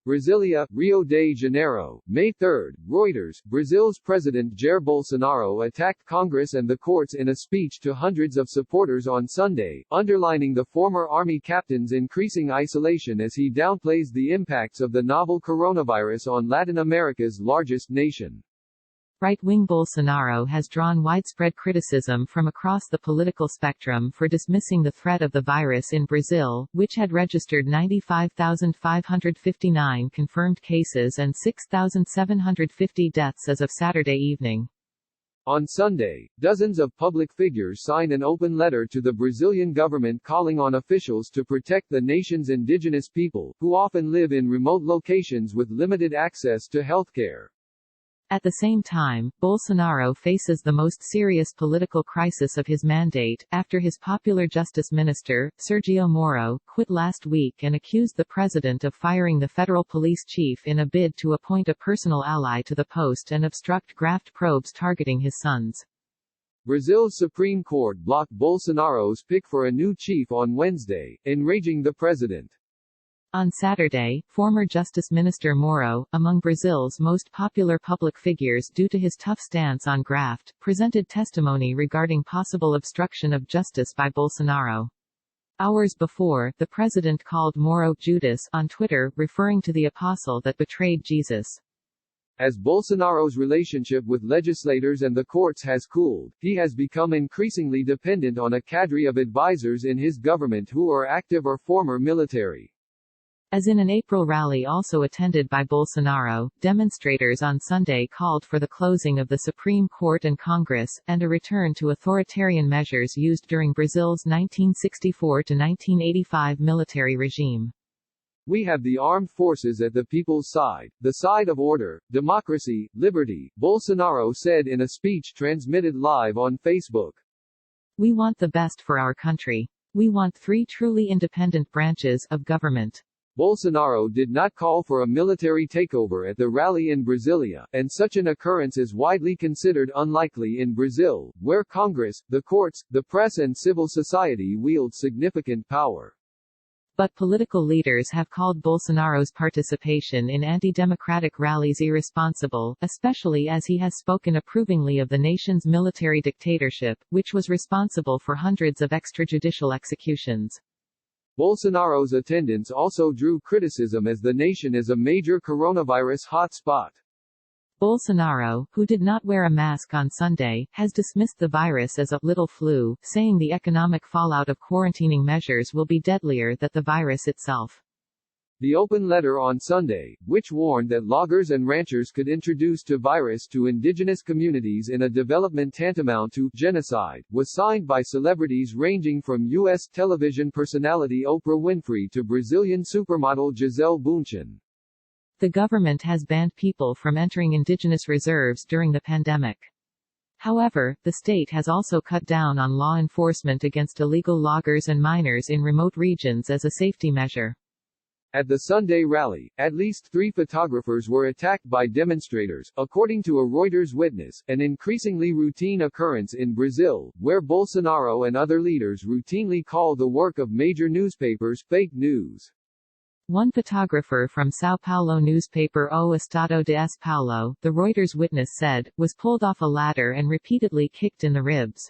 Brasilia, Rio de Janeiro, May 3. Reuters, Brazil's President Jair Bolsonaro attacked Congress and the courts in a speech to hundreds of supporters on Sunday, underlining the former army captain's increasing isolation as he downplays the impacts of the novel coronavirus on Latin America's largest nation. Right-wing Bolsonaro has drawn widespread criticism from across the political spectrum for dismissing the threat of the virus in Brazil, which had registered 95,559 confirmed cases and 6,750 deaths as of Saturday evening. On Sunday, dozens of public figures signed an open letter to the Brazilian government calling on officials to protect the nation's indigenous people, who often live in remote locations with limited access to healthcare. At the same time, Bolsonaro faces the most serious political crisis of his mandate, after his popular justice minister, Sergio Moro, quit last week and accused the president of firing the federal police chief in a bid to appoint a personal ally to the post and obstruct graft probes targeting his sons. Brazil's Supreme Court blocked Bolsonaro's pick for a new chief on Wednesday, enraging the president. On Saturday, former Justice Minister Moro, among Brazil's most popular public figures due to his tough stance on graft, presented testimony regarding possible obstruction of justice by Bolsonaro. Hours before, the president called Moro Judas on Twitter, referring to the apostle that betrayed Jesus. As Bolsonaro's relationship with legislators and the courts has cooled, he has become increasingly dependent on a cadre of advisors in his government who are active or former military. As in an April rally also attended by Bolsonaro, demonstrators on Sunday called for the closing of the Supreme Court and Congress, and a return to authoritarian measures used during Brazil's 1964–1985 military regime. We have the armed forces at the people's side, the side of order, democracy, liberty, Bolsonaro said in a speech transmitted live on Facebook. We want the best for our country. We want 3 truly independent branches of government. Bolsonaro did not call for a military takeover at the rally in Brasilia, and such an occurrence is widely considered unlikely in Brazil, where Congress, the courts, the press and civil society wield significant power. But political leaders have called Bolsonaro's participation in anti-democratic rallies irresponsible, especially as he has spoken approvingly of the nation's military dictatorship, which was responsible for hundreds of extrajudicial executions. Bolsonaro's attendance also drew criticism as the nation is a major coronavirus hotspot. Bolsonaro, who did not wear a mask on Sunday, has dismissed the virus as a little flu, saying the economic fallout of quarantining measures will be deadlier than the virus itself. The open letter on Sunday, which warned that loggers and ranchers could introduce the virus to indigenous communities in a development tantamount to genocide, was signed by celebrities ranging from U.S. television personality Oprah Winfrey to Brazilian supermodel Gisele Bündchen. The government has banned people from entering indigenous reserves during the pandemic. However, the state has also cut down on law enforcement against illegal loggers and miners in remote regions as a safety measure. At the Sunday rally, at least 3 photographers were attacked by demonstrators, according to a Reuters witness, an increasingly routine occurrence in Brazil, where Bolsonaro and other leaders routinely call the work of major newspapers fake news. One photographer from São Paulo newspaper O Estado de São Paulo, the Reuters witness said, was pulled off a ladder and repeatedly kicked in the ribs.